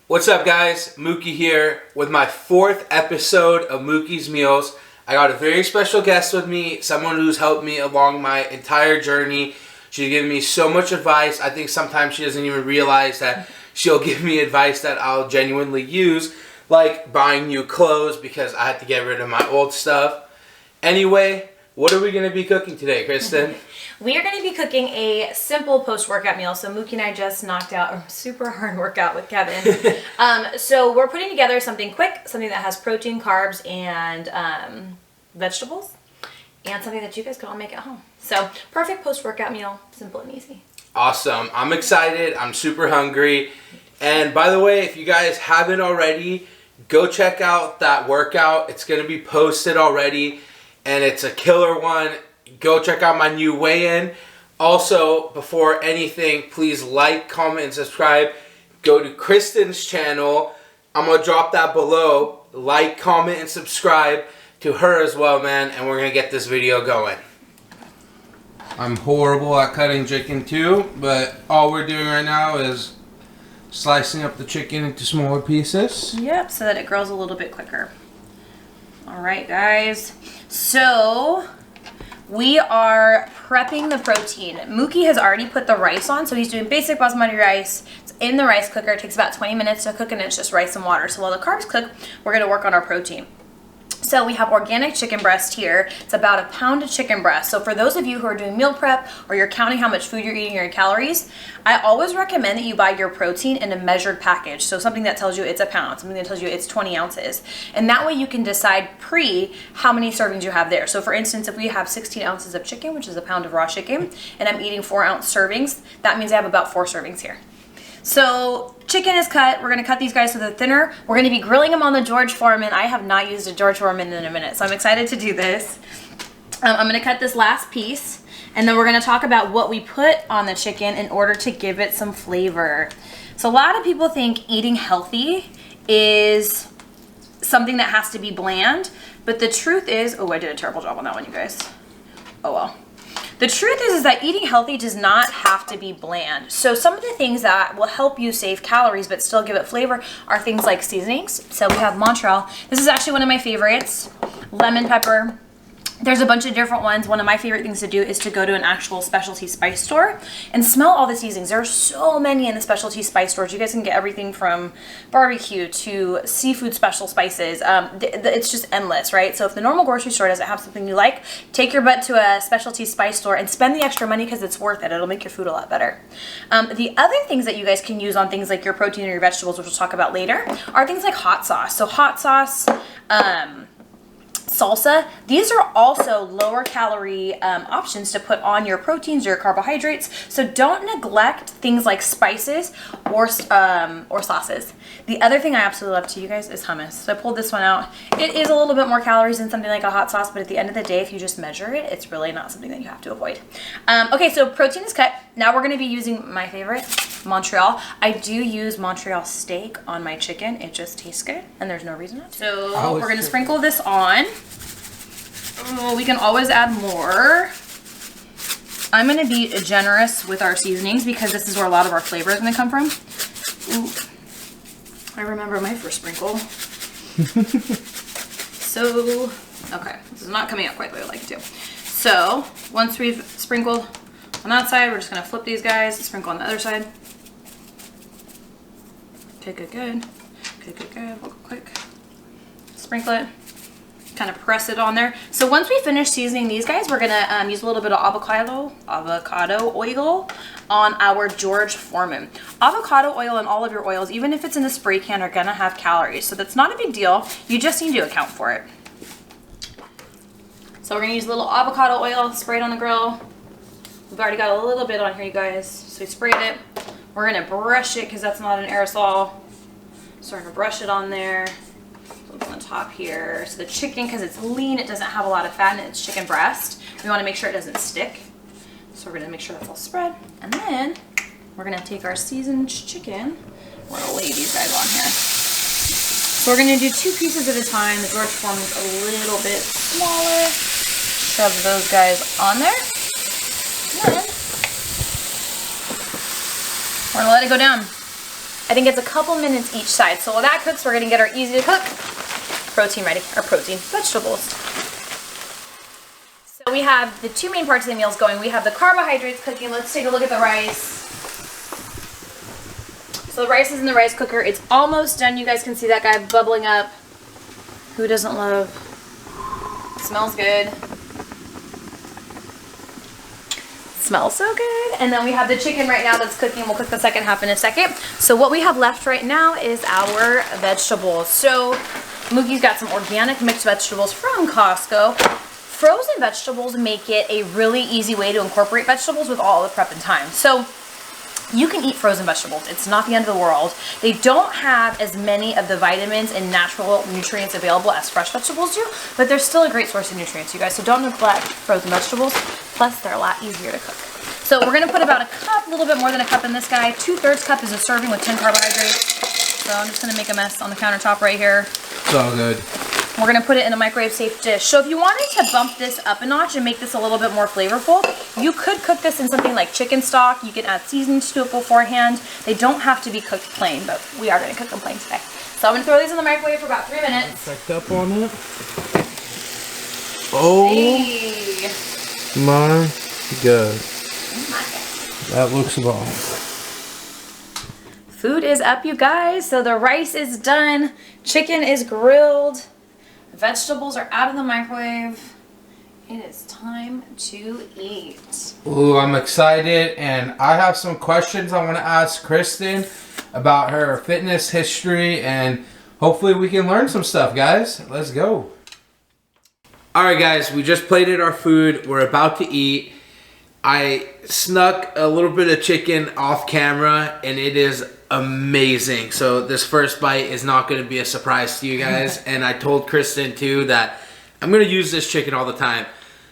What's up, guys? Mookie here with my 4th episode of Mookie's Meals. I got a very special guest with me, someone who's helped me along my entire journey. She's given me so much advice. I think sometimes she doesn't even realize that she'll give me advice that I'll genuinely use, like buying new clothes because I had to get rid of my old stuff. Anyway, what are we going to be cooking today, Kristin? We are going to be cooking a simple post-workout meal. So Mookie and I just knocked out a super hard workout with Kevin. So we're putting together something quick, something that has protein, carbs, and vegetables, and something that you guys can all make at home. So perfect post-workout meal, simple and easy. Awesome. I'm excited. I'm super hungry. And by the way, if you guys haven't already, go check out that workout. It's going to be posted already, and it's a killer one. Go check out my new weigh-in. Also, before anything, please like, comment, and subscribe. Go to Kristin's channel. I'm going to drop that below. Like, comment, and subscribe to her as well, man. And we're going to get this video going. I'm horrible at cutting chicken too, but all we're doing right now is slicing up the chicken into smaller pieces. Yep, so that it grows a little bit quicker. All right, guys. So we are prepping the protein. Mookie has already put the rice on, so he's doing basic basmati rice. It's in the rice cooker. It takes about 20 minutes to cook, and it's just rice and water. So while the carbs cook, we're gonna work on our protein. So we have organic chicken breast here. It's about a pound of chicken breast. So for those of you who are doing meal prep or you're counting how much food you're eating or your calories, I always recommend that you buy your protein in a measured package. So something that tells you it's a pound, something that tells you it's 20 ounces. And that way you can decide how many servings you have there. So for instance, if we have 16 ounces of chicken, which is a pound of raw chicken, and I'm eating 4-ounce servings, that means I have about 4 servings here. So chicken is cut. We're going to cut these guys so they're thinner. We're going to be grilling them on the George Foreman. I have not used a George Foreman in a minute, so I'm excited to do this. I'm going to cut this last piece, and then we're going to talk about what we put on the chicken in order to give it some flavor. So a lot of people think eating healthy is something that has to be bland, but the truth is, oh, I did a terrible job on that one, you guys. Oh well. The truth is that eating healthy does not have to be bland. So some of the things that will help you save calories but still give it flavor are things like seasonings. So we have Montreal. This is actually one of my favorites. Lemon pepper. There's a bunch of different ones. One of my favorite things to do is to go to an actual specialty spice store and smell all the seasonings. There are so many in the specialty spice stores. You guys can get everything from barbecue to seafood special spices. It's just endless, right? So if the normal grocery store doesn't have something you like, take your butt to a specialty spice store and spend the extra money because it's worth it. It'll make your food a lot better. The other things that you guys can use on things like your protein or your vegetables, which we'll talk about later, are things like hot sauce. So hot sauce, salsa, these are also lower calorie options to put on your proteins or your carbohydrates. So don't neglect things like spices or sauces. The other thing I absolutely love too, you guys, is hummus. So I pulled this one out. It is a little bit more calories than something like a hot sauce, but at the end of the day, if you just measure it, it's really not something that you have to avoid. Okay, so protein is cut. Now we're gonna be using my favorite, Montreal. I do use Montreal steak on my chicken. It just tastes good, and there's no reason not to. So we're gonna sprinkle this on. Oh, we can always add more. I'm gonna be generous with our seasonings because this is where a lot of our flavor is gonna come from. Ooh, I remember my first sprinkle. So, okay, this is not coming out quite the way I would like it to. So, once we've sprinkled on that side, we're just gonna flip these guys, sprinkle on the other side. Okay, good, good. Good, good, good. We'll go quick. Sprinkle it. Kind of press it on there. So once we finish seasoning these guys, we're gonna use a little bit of avocado oil on our George Foreman. Avocado oil and all of your oils, even if it's in a spray can, are gonna have calories. So that's not a big deal. You just need to account for it. So we're gonna use a little avocado oil, spray it on the grill. We've already got a little bit on here, you guys. So we sprayed it. We're gonna brush it because that's not an aerosol. So we're gonna brush it on there. On the top here. So the chicken, because it's lean, it doesn't have a lot of fat, and it's chicken breast. We want to make sure it doesn't stick. So we're going to make sure that's all spread. And then we're going to take our seasoned chicken. We're going to lay these guys on here. So we're going to do 2 pieces at a time. The George Foreman's a little bit smaller. Shove those guys on there. And then we're going to let it go down. I think it's a couple minutes each side. So while that cooks, we're gonna get our easy to cook protein ready, our protein vegetables. So we have the two main parts of the meals going. We have the carbohydrates cooking. Let's take a look at the rice. So the rice is in the rice cooker. It's almost done. You guys can see that guy bubbling up. Who doesn't love? Smells good. Smells so good. And then we have the chicken right now that's cooking. We'll cook the second half in a second. So what we have left right now is our vegetables. So Mookie's got some organic mixed vegetables from Costco. Frozen vegetables make it a really easy way to incorporate vegetables with all the prep and time. So you can eat frozen vegetables. It's not the end of the world. They don't have as many of the vitamins and natural nutrients available as fresh vegetables do, but they're still a great source of nutrients, you guys. So don't neglect frozen vegetables. Plus, they're a lot easier to cook. So we're gonna put about a cup, a little bit more than a cup in this guy. 2/3 cup is a serving with 10 carbohydrates. So I'm just gonna make a mess on the countertop right here. It's all good. We're gonna put it in a microwave safe dish. So if you wanted to bump this up a notch and make this a little bit more flavorful, you could cook this in something like chicken stock. You can add seasonings to it beforehand. They don't have to be cooked plain, but we are gonna cook them plain today. So I'm gonna throw these in the microwave for about 3 minutes. Checked up on it. Oh hey. my God. That looks bomb. Food is up, you guys. So the rice is done. Chicken is grilled. Vegetables are out of the microwave. It is time to eat. Ooh, I'm excited, and I have some questions I want to ask Kristin about her fitness history, and hopefully we can learn some stuff, guys. Let's go. All right, guys, we just plated our food. We're about to eat. I snuck a little bit of chicken off camera, and it is amazing. So this first bite is not going to be a surprise to you guys. And I told Kristin too that I'm going to use this chicken all the time.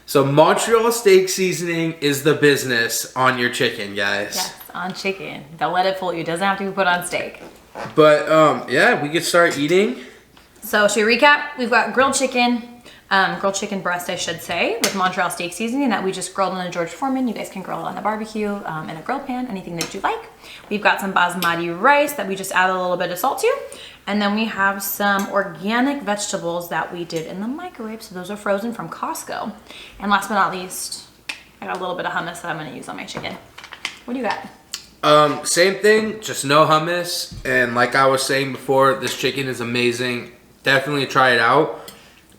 So Montreal steak seasoning is the business on your chicken, guys. Yes, on chicken. Don't let it fool you. It doesn't have to be put on steak. But yeah, we could start eating. So should we recap? We've got grilled chicken breast, I should say, with Montreal steak seasoning that we just grilled on a George Foreman. You guys can grill it on the barbecue, in a grill pan, anything that you like. We've got some basmati rice that we just added a little bit of salt to. And then we have some organic vegetables that we did in the microwave. So those are frozen from Costco. And last but not least, I got a little bit of hummus that I'm gonna use on my chicken. What do you got? Same thing, just no hummus. And like I was saying before, this chicken is amazing. Definitely try it out.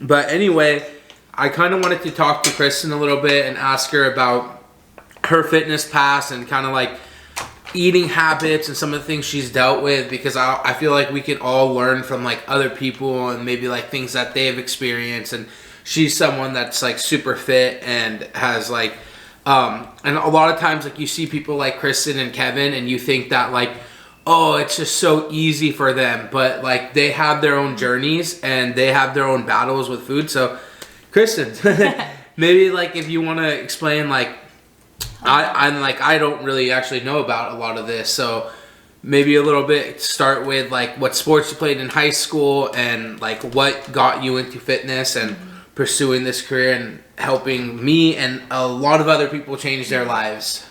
But anyway, I kind of wanted to talk to Kristin a little bit and ask her about her fitness past and kind of like eating habits and some of the things she's dealt with, because I feel like we can all learn from like other people and maybe like things that they've experienced. And she's someone that's like super fit and has like and a lot of times like you see people like Kristin and Kevin and you think that like, oh, it's just so easy for them, but like they have their own journeys and they have their own battles with food. So Kristin, maybe like if you want to explain, like I don't really actually know about a lot of this, so maybe a little bit start with like what sports you played in high school and like what got you into fitness and pursuing this career and helping me and a lot of other people change their lives.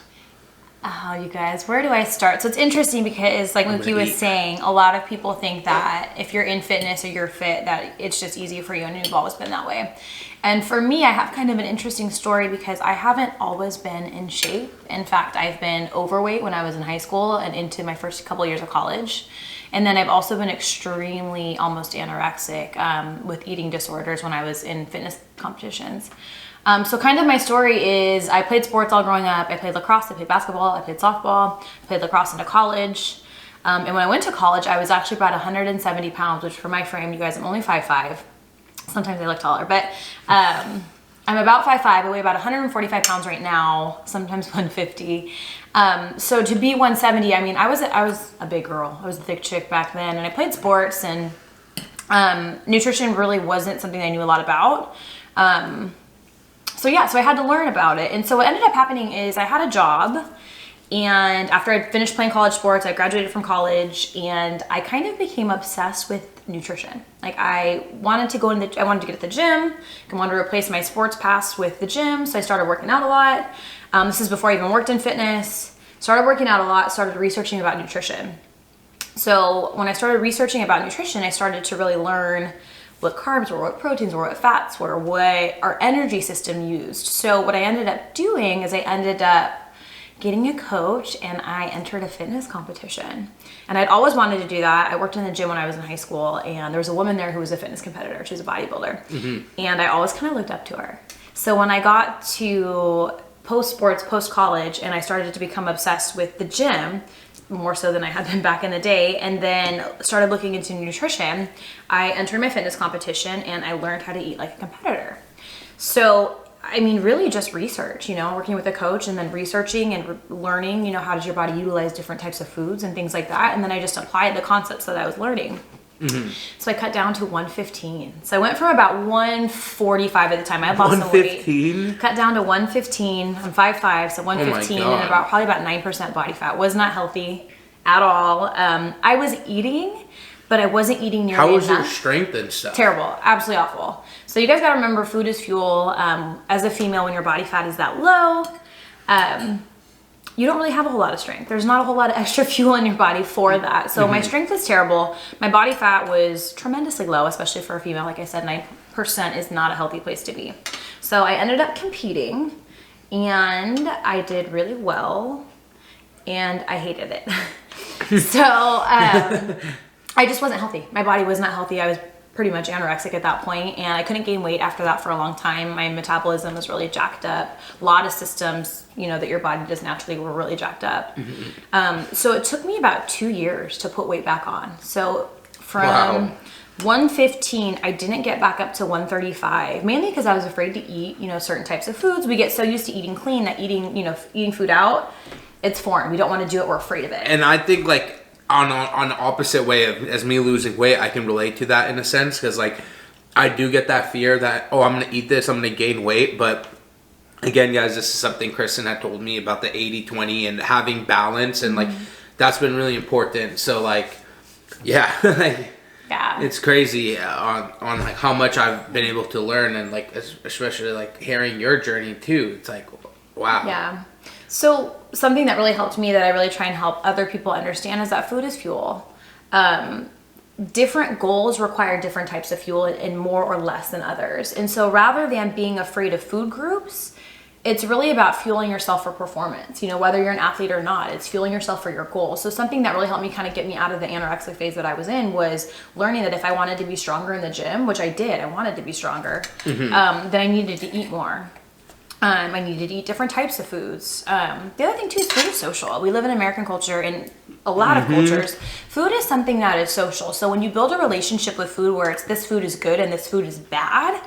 Oh, you guys, where do I start? So it's interesting because like Mookie was saying, a lot of people think that if you're in fitness or you're fit, that it's just easy for you, and you've always been that way. And for me, I have kind of an interesting story because I haven't always been in shape. In fact, I've been overweight when I was in high school and into my first couple years of college. And then I've also been extremely almost anorexic with eating disorders when I was in fitness competitions. So kind of my story is I played sports all growing up. I played lacrosse, I played basketball, I played softball, I played lacrosse into college. And when I went to college, I was actually about 170 pounds, which for my frame, you guys, I'm only 5'5". Sometimes I look taller, but I'm about 5'5". I weigh about 145 pounds right now, sometimes 150. So to be 170, I mean, I was a big girl. I was a thick chick back then, and I played sports, and nutrition really wasn't something I knew a lot about. So yeah, so I had to learn about it. And so what ended up happening is I had a job, and after I finished playing college sports, I graduated from college, and I kind of became obsessed with nutrition. Like I wanted to I wanted to get at the gym. I wanted to replace my sports past with the gym. So I started working out a lot. This is before I even worked in fitness. Started working out a lot, started researching about nutrition. So when I started researching about nutrition, I started to really learn what carbs were, what proteins were, what fats were, what our energy system used. So what I ended up doing is I ended up getting a coach, and I entered a fitness competition. And I'd always wanted to do that. I worked in the gym when I was in high school, and there was a woman there who was a fitness competitor. She was a bodybuilder. And I always kind of looked up to her. So when I got to post-sports, post-college, and I started to become obsessed with the gym, more so than I had been back in the day, and then started looking into nutrition, I entered my fitness competition, and I learned how to eat like a competitor. So I mean, really just research, you know, working with a coach and then researching and learning, you know, how does your body utilize different types of foods and things like that. And then I just applied the concepts that I was learning. So I cut down to 115. So I went from about 145 at the time. I had lost some weight. Cut down to 115. I'm 5'5", so 115 and probably about 9% body fat. Was not healthy at all. I was eating, but I wasn't eating nearly enough. How was your strength and stuff? Terrible. Absolutely awful. So you guys got to remember, food is fuel. As a female, when your body fat is that low, you don't really have a whole lot of strength. There's not a whole lot of extra fuel in your body for that. So my strength was terrible. My body fat was tremendously low, especially for a female. Like I said, 9% is not a healthy place to be. So I ended up competing, and I did really well, and I hated it. So I just wasn't healthy. My body was not healthy. I was pretty much anorexic at that point, and I couldn't gain weight after that for a long time. My metabolism was really jacked up. A lot of systems, you know, that your body does naturally were really jacked up. So it took me about 2 years to put weight back on. So from 115, I didn't get back up to 135, mainly because I was afraid to eat, you know, certain types of foods. We get so used to eating clean that eating food out, it's foreign. We don't want to do it. We're afraid of it. And I think like on the opposite way of as me losing weight, I can relate to that in a sense, because like I do get that fear that, oh, I'm gonna eat this, I'm gonna gain weight. But again, guys, this is something Kristin had told me about the 80-20 and having balance, and like that's been really important. So like, yeah, it's crazy on like how much I've been able to learn, and like especially like hearing your journey too. It's like, wow. Yeah. So something that really helped me, that I really try and help other people understand, is that food is fuel. Different goals require different types of fuel, and more or less than others. And so rather than being afraid of food groups, it's really about fueling yourself for performance. You know, whether you're an athlete or not, it's fueling yourself for your goals. So something that really helped me kind of get me out of the anorexic phase that I was in was learning that if I wanted to be stronger in the gym, which I did, I wanted to be stronger, then I needed to eat more. I needed to eat different types of foods. The other thing too is food is social. We live in American culture, and a lot of cultures, food is something that is social. So when you build a relationship with food where it's this food is good and this food is bad,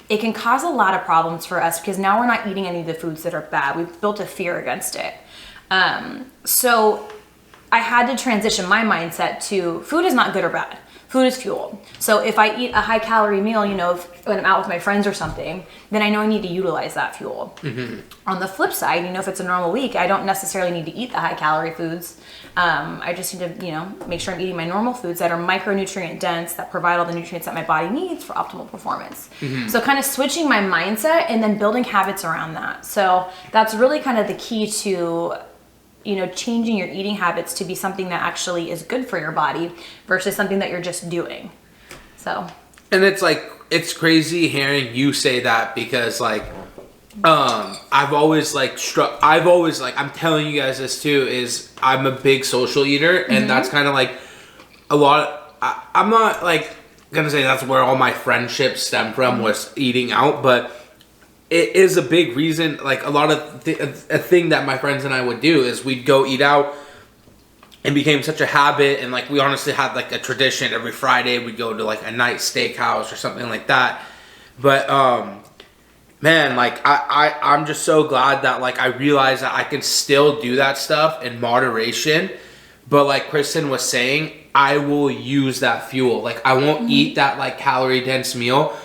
it can cause a lot of problems for us, because now we're not eating any of the foods that are bad. We've built a fear against it. So I had to transition my mindset to food is not good or bad. Food is fuel. So if I eat a high calorie meal, you know, when I'm out with my friends or something, then I know I need to utilize that fuel. On the flip side, you know, if it's a normal week, I don't necessarily need to eat the high calorie foods. I just need to, you know, make sure I'm eating my normal foods that are micronutrient dense, that provide all the nutrients that my body needs for optimal performance. So kind of switching my mindset and then building habits around that. So that's really kind of the key to, you know, changing your eating habits to be something that actually is good for your body versus something that you're just doing. So. And it's like, it's crazy hearing you say that, because like, I've always like, I'm telling you guys this too, is I'm a big social eater, and that's kind of like a lot I'm not like gonna say that's where all my friendships stem from, was eating out, but it is a big reason. Like a lot of a thing that my friends and I would do is we'd go eat out, and became such a habit. And like we honestly had like a tradition every Friday we'd go to like a night steakhouse or something like that. But man, like I'm just so glad that like I realized that I can still do that stuff in moderation. But like Kristin was saying, I will use that fuel. Like I won't eat that like calorie dense meal,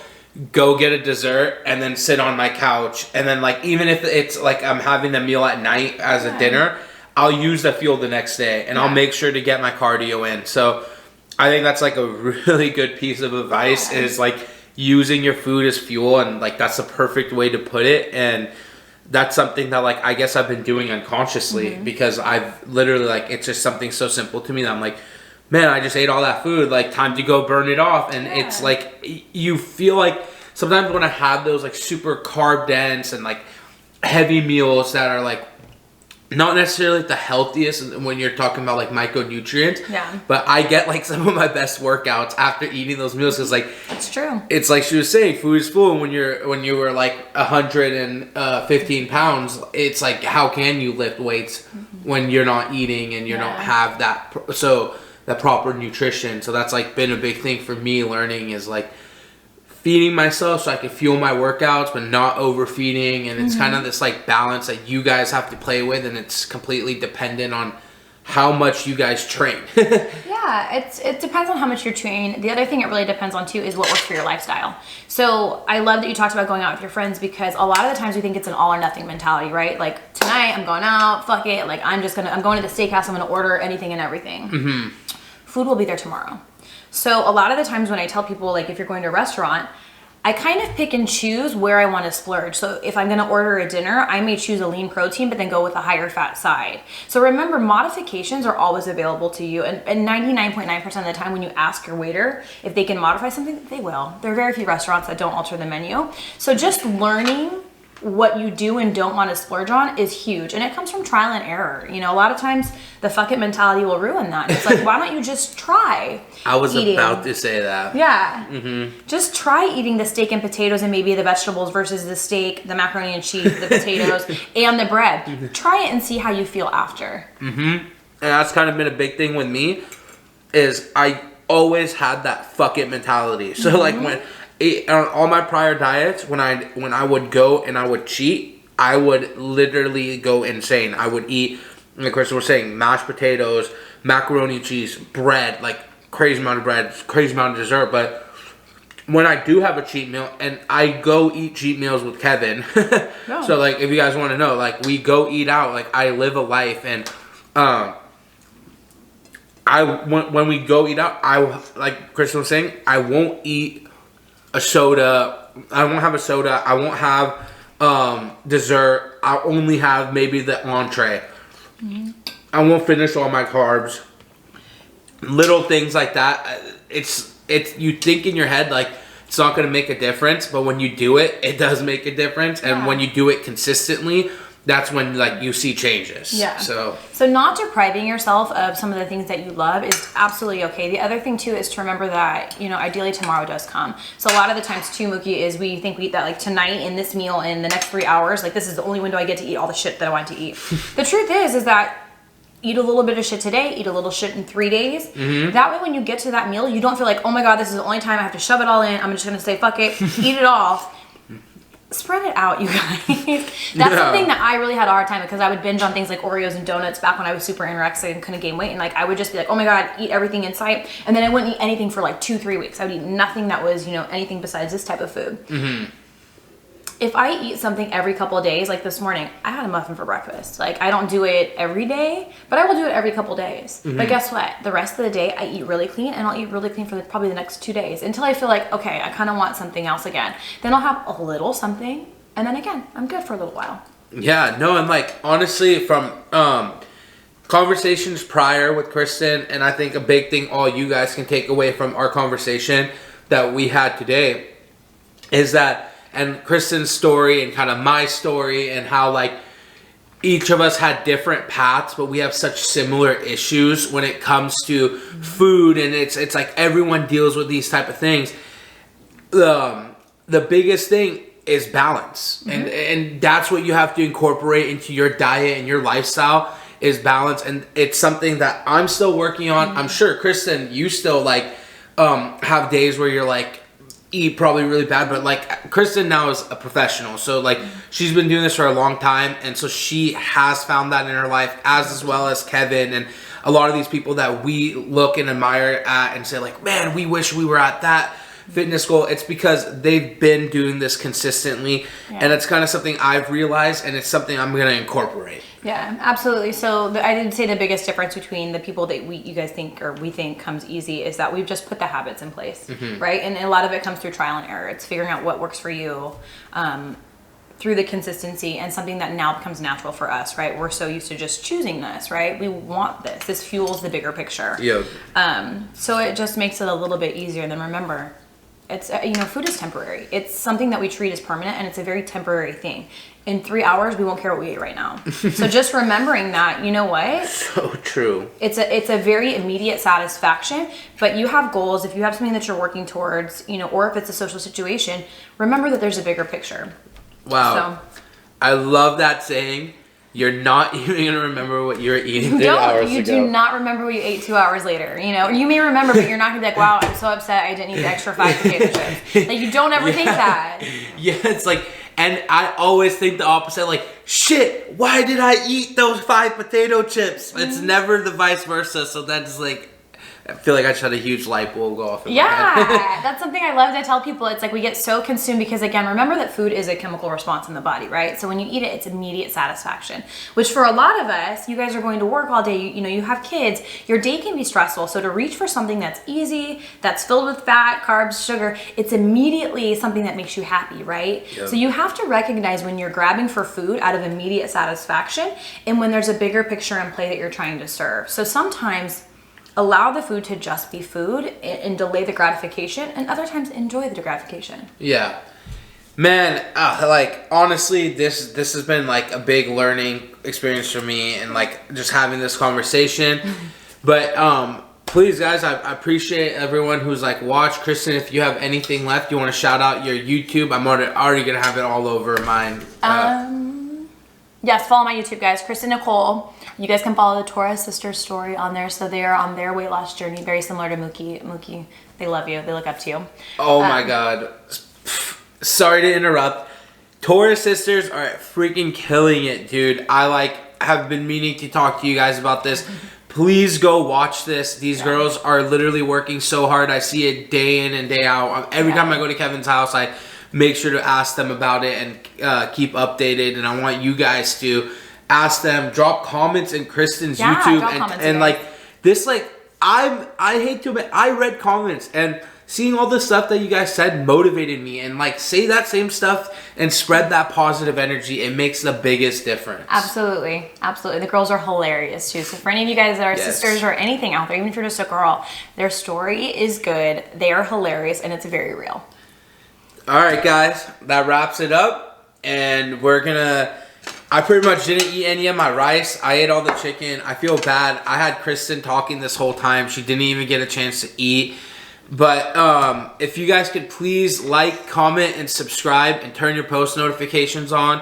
go get a dessert, and then sit on my couch. And then like, even if it's like I'm having the meal at night as a dinner, I'll use the fuel the next day, and I'll make sure to get my cardio in. So I think that's like a really good piece of advice, is like using your food as fuel. And like, that's the perfect way to put it. And that's something that like, I guess I've been doing unconsciously, because I've literally like, it's just something so simple to me that I'm like, man, I just ate all that food, like time to go burn it off. And it's like, you feel like sometimes when I have those like super carb dense and like heavy meals that are like not necessarily the healthiest when you're talking about like micronutrients, but I get like some of my best workouts after eating those meals, because like it's true. It's like she was saying, food is full. When you were like 115 pounds, it's like, how can you lift weights when you're not eating and you don't have that proper nutrition? So that's like been a big thing for me learning, is like feeding myself so I can fuel my workouts, but not overfeeding. And it's kind of this like balance that you guys have to play with, and it's completely dependent on how much you guys train. Yeah, it depends on how much you're training. The other thing it really depends on too is what works for your lifestyle. So I love that you talked about going out with your friends, because a lot of the times we think it's an all or nothing mentality, right? Like, tonight I'm going out, fuck it. Like, I'm going to the steakhouse, I'm gonna order anything and everything. Food will be there tomorrow. So a lot of the times when I tell people, like, if you're going to a restaurant, I kind of pick and choose where I want to splurge. So if I'm going to order a dinner, I may choose a lean protein, but then go with a higher fat side. So remember, modifications are always available to you. And 99.9% of the time when you ask your waiter if they can modify something, they will. There are very few restaurants that don't alter the menu. So just learning what you do and don't want to splurge on is huge. And it comes from trial and error. You know, a lot of times the fuck it mentality will ruin that. It's like, why don't you just try I was eating? About to say that. Yeah. Just try eating the steak and potatoes and maybe the vegetables versus the steak, the macaroni and cheese, the potatoes, and the bread. Try it and see how you feel after. And that's kind of been a big thing with me, is I always had that fuck it mentality. So like when on all my prior diets, when I would go and I would cheat, I would literally go insane. I would eat, like Kristin was saying, mashed potatoes, macaroni and cheese, bread, like crazy amount of bread, crazy amount of dessert. But when I do have a cheat meal, and I go eat cheat meals with Kevin, so like if you guys want to know, like we go eat out, like I live a life, and when we go eat out, like Kristin was saying, I won't eat a soda. I won't have a soda. I won't have dessert. I'll only have maybe the entree. I won't finish all my carbs. Little things like that. It's you think in your head like it's not going to make a difference, but when you do it, it does make a difference. And when you do it consistently, that's when like you see changes. Yeah. So not depriving yourself of some of the things that you love is absolutely okay. The other thing too is to remember that, you know, ideally tomorrow does come. So a lot of the times too, Mookie, is we think we eat that like tonight in this meal in the next 3 hours, like this is the only window I get to eat all the shit that I want to eat. The truth is that eat a little bit of shit today, eat a little shit in 3 days. That way when you get to that meal, you don't feel like, oh my God, this is the only time I have to shove it all in. I'm just going to say, fuck it, eat it all. Spread it out, you guys. That's something that I really had a hard time, because I would binge on things like Oreos and donuts back when I was super anorexic and couldn't gain weight. And like, I would just be like, oh my God, eat everything in sight. And then I wouldn't eat anything for like 2-3 weeks. I would eat nothing that was, you know, anything besides this type of food. If I eat something every couple of days, like this morning, I had a muffin for breakfast. Like, I don't do it every day, but I will do it every couple of days. But guess what? The rest of the day, I eat really clean, and I'll eat really clean for probably the next 2 days until I feel like, okay, I kind of want something else again. Then I'll have a little something, and then again, I'm good for a little while. Yeah, no, and like, honestly, from conversations prior with Kristin, and I think a big thing all you guys can take away from our conversation that we had today is that, and Kristin's story and kind of my story, and how like each of us had different paths, but we have such similar issues when it comes to food, and it's like everyone deals with these type of things. The biggest thing is balance, and that's what you have to incorporate into your diet and your lifestyle is balance. And it's something that I'm still working on. I'm sure Kristin, you still like have days where you're like eat probably really bad, but like Kristin now is a professional, so like she's been doing this for a long time, and so she has found that in her life, as well as Kevin and a lot of these people that we look and admire at and say like, man, we wish we were at that fitness goal. It's because they've been doing this consistently, and it's kind of something I've realized, and it's something I'm going to incorporate. Yeah, absolutely. So I did say the biggest difference between the people that you guys think, or we think comes easy, is that we've just put the habits in place, right? And a lot of it comes through trial and error. It's figuring out what works for you, through the consistency and something that now becomes natural for us, right? We're so used to just choosing this, right? We want this. This fuels the bigger picture. Yep. So it just makes it a little bit easier. And then remember, it's, food is temporary. It's something that we treat as permanent, and it's a very temporary thing. In 3 hours, we won't care what we eat right now. So just remembering that, you know what? So true. It's a very immediate satisfaction, but you have goals. If you have something that you're working towards, or if it's a social situation, remember that there's a bigger picture. Wow. So, I love that saying. You're not even going to remember what you were eating 3 hours ago. You do not remember what you ate 2 hours later. You may remember, but you're not going to be like, wow, I'm so upset I didn't eat the extra 5 potato chips. Like, you don't ever think that. Yeah, it's like, and I always think the opposite, like, shit, why did I eat those 5 potato chips? It's never the vice versa, so that's like, I feel like I just had a huge light bulb go off in my head. That's something I love to tell people. It's like we get so consumed because, again, remember that food is a chemical response in the body, right? So when you eat it, it's immediate satisfaction, which for a lot of us, you guys are going to work all day, you have kids, your day can be stressful. So to reach for something that's easy, that's filled with fat, carbs, sugar, it's immediately something that makes you happy, right? Yep. So you have to recognize when you're grabbing for food out of immediate satisfaction and when there's a bigger picture in play that you're trying to serve. So sometimes allow the food to just be food and delay the gratification, and other times enjoy the gratification. Yeah. Man, like, honestly, this has been like a big learning experience for me, and like just having this conversation. But please, guys, I appreciate everyone who's like watched. Kristin, if you have anything left, you want to shout out your YouTube? I'm already gonna have it all over mine. Yes, follow my YouTube, guys. Kristin Nicole. You guys can follow the Torres sisters story on there. So they are on their weight loss journey, very similar to Mookie. Mookie, they love you. They look up to you. Oh my God. Sorry to interrupt. Torres sisters are freaking killing it, dude. I have been meaning to talk to you guys about this. Please go watch this. These girls are literally working so hard. I see it day in and day out. Every time I go to Kevin's house, I make sure to ask them about it and keep updated. And I want you guys to ask them, drop comments in Kristin's YouTube, and like this, like I hate to admit, I read comments, and seeing all the stuff that you guys said motivated me, and like say that same stuff and spread that positive energy. It makes the biggest difference. Absolutely. The girls are hilarious too. So for any of you guys that are sisters or anything out there, even if you're just a girl, their story is good. They are hilarious, and it's very real. All right, guys, that wraps it up, and I pretty much didn't eat any of my rice. I ate all the chicken. I feel bad. I had Kristin talking this whole time. She didn't even get a chance to eat. But if you guys could please like, comment, and subscribe, and turn your post notifications on.